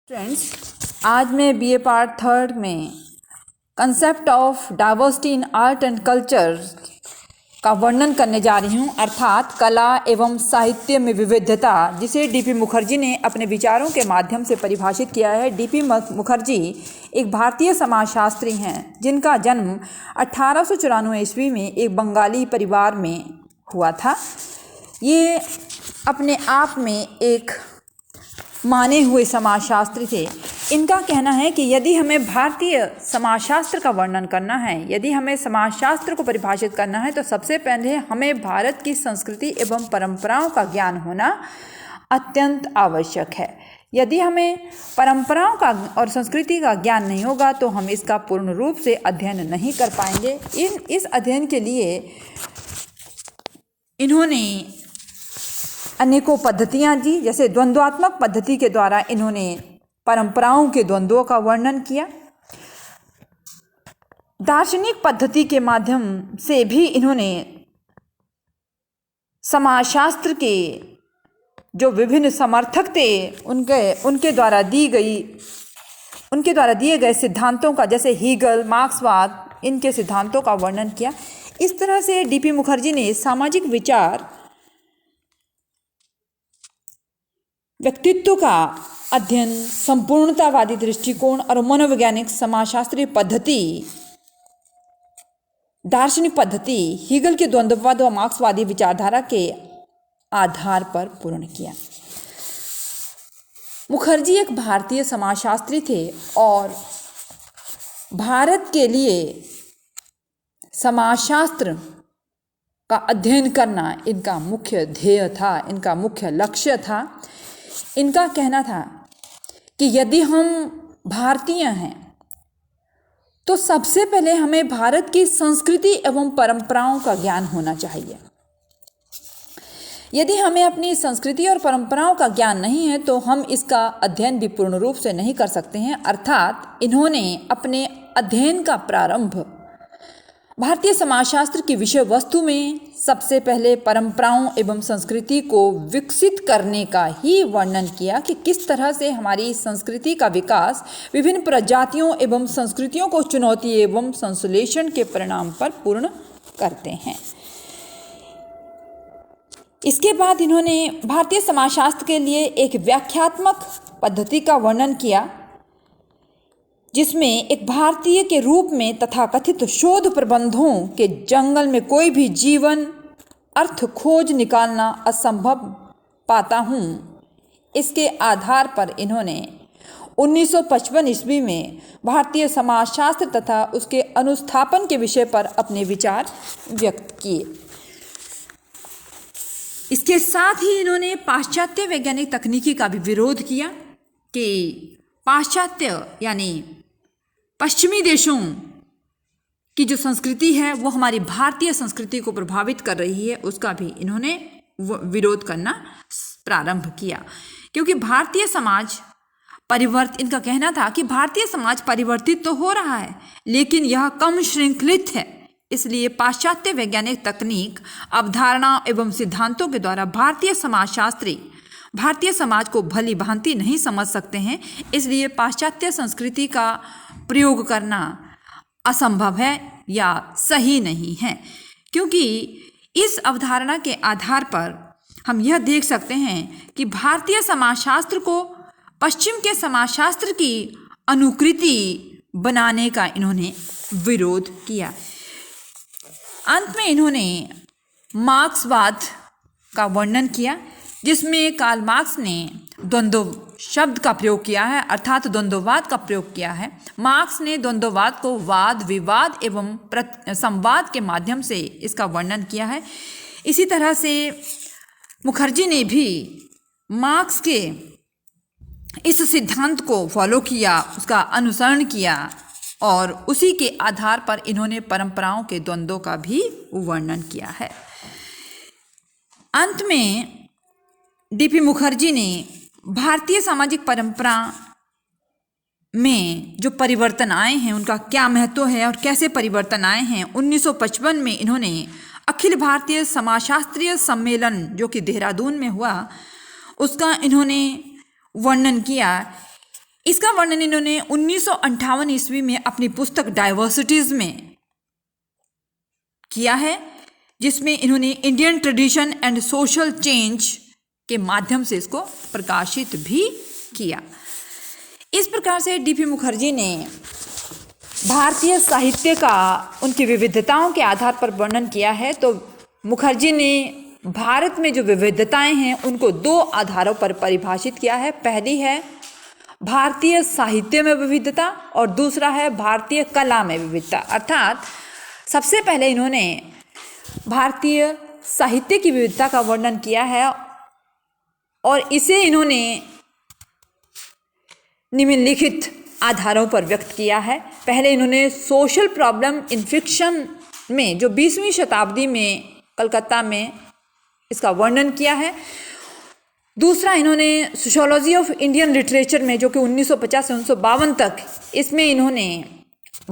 Friends, आज मैं BA part third में concept of diversity in art and culture का वर्णन करने जा रही हूँ, अर्थात कला एवं साहित्य में विविधता, जिसे डीपी मुखर्जी ने अपने विचारों के माध्यम से परिभाषित किया है। डीपी मुखर्जी एक भारतीय समाजशास्त्री हैं जिनका जन्म 1894 ईस्वी में एक बंगाली परिवार में हुआ था। ये अपने आप में एक माने हुए समाजशास्त्री थे। इनका कहना है कि यदि हमें भारतीय समाजशास्त्र का वर्णन करना है, यदि हमें समाजशास्त्र को परिभाषित करना है, तो सबसे पहले हमें भारत की संस्कृति एवं परंपराओं का ज्ञान होना अत्यंत आवश्यक है। यदि हमें परंपराओं का और संस्कृति का ज्ञान नहीं होगा तो हम इसका पूर्ण रूप से अध्ययन नहीं कर पाएंगे। इस अध्ययन के लिए इन्होंने अनेकों पद्धतियाँ दी, जैसे द्वंद्वात्मक पद्धति के द्वारा इन्होंने परंपराओं के द्वंद्वों का वर्णन किया। दार्शनिक पद्धति के माध्यम से भी इन्होंने समाजशास्त्र के जो विभिन्न समर्थक थे उनके द्वारा दिए गए सिद्धांतों का, जैसे हीगल, मार्क्सवाद, इनके सिद्धांतों का वर्णन किया। इस तरह से डीपी मुखर्जी ने सामाजिक विचार, व्यक्तित्व का अध्ययन, संपूर्णतावादी दृष्टिकोण और मनोवैज्ञानिक समाजशास्त्रीय पद्धति, दार्शनिक पद्धति, हीगल के द्वंद्ववाद व मार्क्सवादी विचारधारा के आधार पर पूर्ण किया। मुखर्जी एक भारतीय समाजशास्त्री थे और भारत के लिए समाजशास्त्र का अध्ययन करना इनका मुख्य ध्येय था, इनका मुख्य लक्ष्य था। इनका कहना था कि यदि हम भारतीय हैं तो सबसे पहले हमें भारत की संस्कृति एवं परंपराओं का ज्ञान होना चाहिए। यदि हमें अपनी संस्कृति और परंपराओं का ज्ञान नहीं है तो हम इसका अध्ययन भी पूर्ण रूप से नहीं कर सकते हैं। अर्थात इन्होंने अपने अध्ययन का प्रारंभ भारतीय समाजशास्त्र की विषय वस्तु में सबसे पहले परंपराओं एवं संस्कृति को विकसित करने का ही वर्णन किया कि किस तरह से हमारी संस्कृति का विकास विभिन्न प्रजातियों एवं संस्कृतियों को चुनौती एवं संश्लेषण के परिणाम पर पूर्ण करते हैं। इसके बाद इन्होंने भारतीय समाजशास्त्र के लिए एक व्याख्यात्मक पद्धति का वर्णन किया, जिसमें एक भारतीय के रूप में तथाकथित शोध प्रबंधों के जंगल में कोई भी जीवन अर्थ खोज निकालना असंभव पाता हूँ। इसके आधार पर इन्होंने 1955 ईस्वी में भारतीय समाजशास्त्र तथा उसके अनुस्थापन के विषय पर अपने विचार व्यक्त किए। इसके साथ ही इन्होंने पाश्चात्य वैज्ञानिक तकनीकी का भी विरोध किया कि पाश्चात्य यानी पश्चिमी देशों की जो संस्कृति है वो हमारी भारतीय संस्कृति को प्रभावित कर रही है, उसका भी इन्होंने विरोध करना प्रारंभ किया। क्योंकि भारतीय समाज इनका कहना था कि भारतीय समाज परिवर्तित तो हो रहा है लेकिन यह कम श्रृंखलित है, इसलिए पाश्चात्य वैज्ञानिक तकनीक, अवधारणा एवं सिद्धांतों के द्वारा भारतीय समाजशास्त्री भारतीय समाज को भली भांति नहीं समझ सकते हैं। इसलिए पाश्चात्य संस्कृति का प्रयोग करना असंभव है या सही नहीं है, क्योंकि इस अवधारणा के आधार पर हम यह देख सकते हैं कि भारतीय समाजशास्त्र को पश्चिम के समाजशास्त्र की अनुकृति बनाने का इन्होंने विरोध किया। अंत में इन्होंने मार्क्सवाद का वर्णन किया, जिसमें कार्ल मार्क्स ने द्वंद्व शब्द का प्रयोग किया है, अर्थात द्वंद्ववाद का प्रयोग किया है। मार्क्स ने द्वंद्ववाद को वाद विवाद एवं संवाद के माध्यम से इसका वर्णन किया है। इसी तरह से मुखर्जी ने भी मार्क्स के इस सिद्धांत को फॉलो किया, उसका अनुसरण किया और उसी के आधार पर इन्होंने परंपराओं के द्वंद्वों का भी वर्णन किया है। अंत में डीपी मुखर्जी ने भारतीय सामाजिक परंपरा में जो परिवर्तन आए हैं उनका क्या महत्व है और कैसे परिवर्तन आए हैं, 1955 में इन्होंने अखिल भारतीय समाजशास्त्रीय सम्मेलन जो कि देहरादून में हुआ उसका इन्होंने वर्णन किया इसका वर्णन इन्होंने 1958 ईस्वी में अपनी पुस्तक डाइवर्सिटीज में किया है, जिसमें इन्होंने Indian tradition and social change के माध्यम से इसको प्रकाशित भी किया। इस प्रकार से डीपी मुखर्जी ने भारतीय साहित्य का उनकी विविधताओं के आधार पर वर्णन किया है। तो मुखर्जी ने भारत में जो विविधताएं हैं उनको दो आधारों पर परिभाषित किया है। पहली है भारतीय साहित्य में विविधता और दूसरा है भारतीय कला में विविधता। अर्थात सबसे पहले इन्होंने भारतीय साहित्य की विविधता का वर्णन किया है और इसे इन्होंने निम्नलिखित आधारों पर व्यक्त किया है। पहले इन्होंने सोशल प्रॉब्लम इन फिक्शन में जो 20वीं शताब्दी में कलकत्ता में इसका वर्णन किया है। दूसरा इन्होंने सोशियोलॉजी ऑफ इंडियन लिटरेचर में जो कि 1950 से 1952 तक, इसमें इन्होंने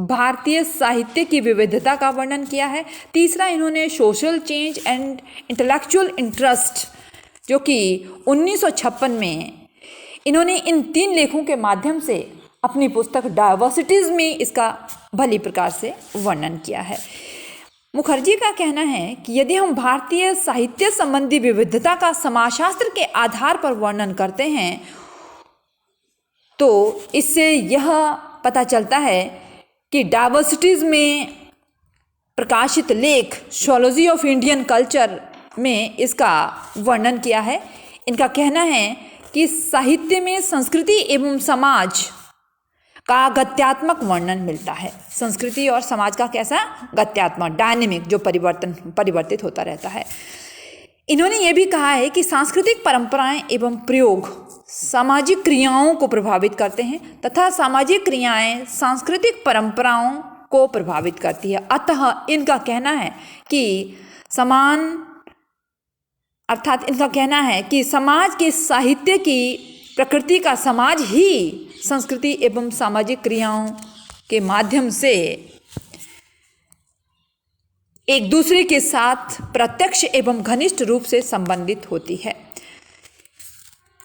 भारतीय साहित्य की विविधता का वर्णन किया है। तीसरा इन्होंने social change and intellectual interest जो कि 1956 में इन्होंने इन 3 लेखों के माध्यम से अपनी पुस्तक डाइवर्सिटीज में इसका भली प्रकार से वर्णन किया है। मुखर्जी का कहना है कि यदि हम भारतीय साहित्य संबंधी विविधता का समाजशास्त्र के आधार पर वर्णन करते हैं तो इससे यह पता चलता है कि डाइवर्सिटीज में प्रकाशित लेख सोशियोलॉजी ऑफ इंडियन कल्चर में इसका वर्णन किया है। इनका कहना है कि साहित्य में संस्कृति एवं समाज का गत्यात्मक वर्णन मिलता है। संस्कृति और समाज का कैसा गत्यात्मक, डायनेमिक, जो परिवर्तित होता रहता है। इन्होंने ये भी कहा है कि सांस्कृतिक परंपराएं एवं प्रयोग सामाजिक क्रियाओं को प्रभावित करते हैं तथा सामाजिक क्रियाएं सांस्कृतिक परंपराओं को प्रभावित करती है। अतः इनका कहना है कि इनका कहना है कि समाज के साहित्य की प्रकृति का समाज ही संस्कृति एवं सामाजिक क्रियाओं के माध्यम से एक दूसरे के साथ प्रत्यक्ष एवं घनिष्ठ रूप से संबंधित होती है।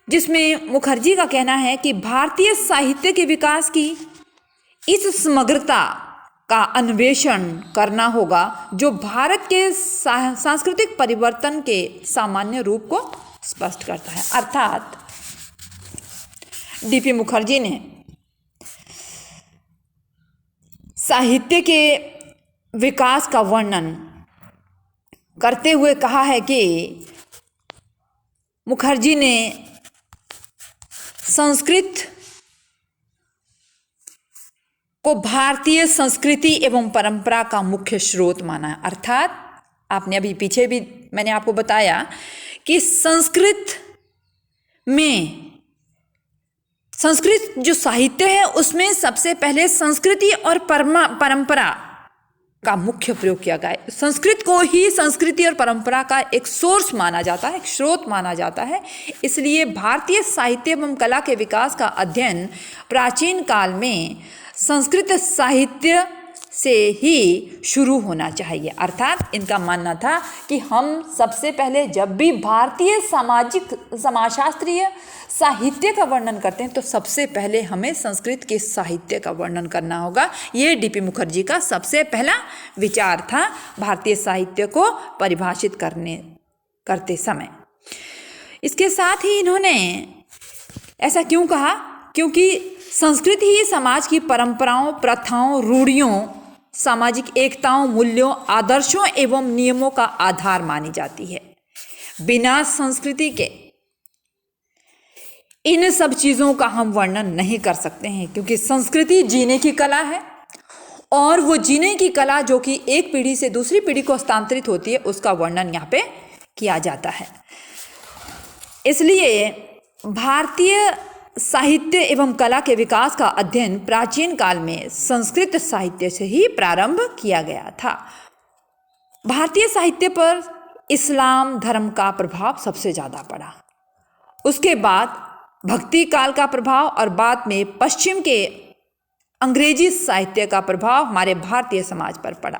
जिसमें मुखर्जी का कहना है कि भारतीय साहित्य के विकास की इस समग्रता का अन्वेषण करना होगा जो भारत के सांस्कृतिक परिवर्तन के सामान्य रूप को स्पष्ट करता है। अर्थात डीपी मुखर्जी ने साहित्य के विकास का वर्णन करते हुए कहा है कि मुखर्जी ने संस्कृत को भारतीय संस्कृति एवं परंपरा का मुख्य स्रोत माना है। अर्थात आपने अभी पीछे भी मैंने आपको बताया कि संस्कृत जो साहित्य है उसमें सबसे पहले संस्कृति और परंपरा का मुख्य प्रयोग किया गया है। संस्कृत को ही संस्कृति और परंपरा का एक सोर्स माना जाता है, एक स्रोत माना जाता है। इसलिए भारतीय साहित्य एवं कला के विकास का अध्ययन प्राचीन काल में संस्कृत साहित्य से ही शुरू होना चाहिए। अर्थात इनका मानना था कि हम सबसे पहले जब भी भारतीय समाजशास्त्रीय साहित्य का वर्णन करते हैं तो सबसे पहले हमें संस्कृत के साहित्य का वर्णन करना होगा। ये डीपी मुखर्जी का सबसे पहला विचार था भारतीय साहित्य को परिभाषित करते समय। इसके साथ ही इन्होंने ऐसा क्यों कहा? क्योंकि संस्कृति ही समाज की परंपराओं, प्रथाओं, रूढ़ियों, सामाजिक एकताओं, मूल्यों, आदर्शों एवं नियमों का आधार मानी जाती है। बिना संस्कृति के इन सब चीज़ों का हम वर्णन नहीं कर सकते हैं, क्योंकि संस्कृति जीने की कला है और वो जीने की कला जो कि एक पीढ़ी से दूसरी पीढ़ी को हस्तांतरित होती है उसका वर्णन यहाँ पे किया जाता है। इसलिए भारतीय साहित्य एवं कला के विकास का अध्ययन प्राचीन काल में संस्कृत साहित्य से ही प्रारंभ किया गया था। भारतीय साहित्य पर इस्लाम धर्म का प्रभाव सबसे ज़्यादा पड़ा, उसके बाद भक्ति काल का प्रभाव और बाद में पश्चिम के अंग्रेजी साहित्य का प्रभाव हमारे भारतीय समाज पर पड़ा।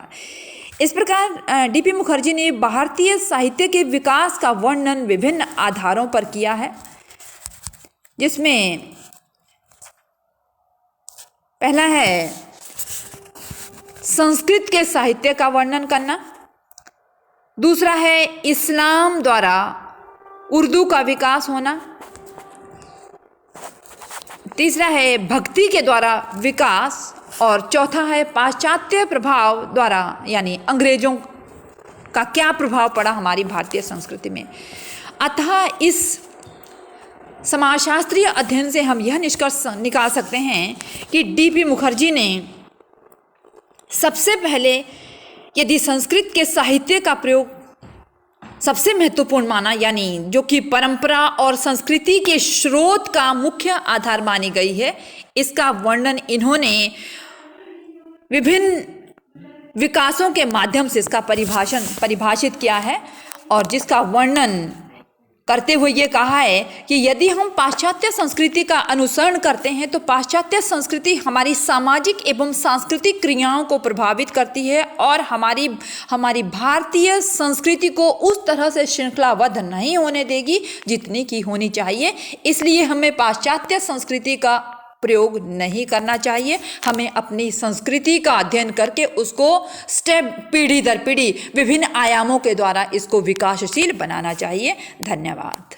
इस प्रकार डीपी मुखर्जी ने भारतीय साहित्य के विकास का वर्णन विभिन्न आधारों पर किया है, जिसमें पहला है संस्कृत के साहित्य का वर्णन करना, दूसरा है इस्लाम द्वारा उर्दू का विकास होना, तीसरा है भक्ति के द्वारा विकास और चौथा है पाश्चात्य प्रभाव द्वारा यानी अंग्रेजों का क्या प्रभाव पड़ा हमारी भारतीय संस्कृति में। अतः इस समाजशास्त्रीय अध्ययन से हम यह निष्कर्ष निकाल सकते हैं कि डीपी मुखर्जी ने सबसे पहले यदि संस्कृत के साहित्य का प्रयोग सबसे महत्वपूर्ण माना, यानी जो कि परंपरा और संस्कृति के स्रोत का मुख्य आधार मानी गई है, इसका वर्णन इन्होंने विभिन्न विकासों के माध्यम से इसका परिभाषित किया है और जिसका वर्णन करते हुए ये कहा है कि यदि हम पाश्चात्य संस्कृति का अनुसरण करते हैं तो पाश्चात्य संस्कृति हमारी सामाजिक एवं सांस्कृतिक क्रियाओं को प्रभावित करती है और हमारी भारतीय संस्कृति को उस तरह से श्रृंखलाबद्ध नहीं होने देगी जितनी की होनी चाहिए। इसलिए हमें पाश्चात्य संस्कृति का प्रयोग नहीं करना चाहिए। हमें अपनी संस्कृति का अध्ययन करके उसको स्टेप पीढ़ी दर पीढ़ी विभिन्न आयामों के द्वारा इसको विकासशील बनाना चाहिए। धन्यवाद।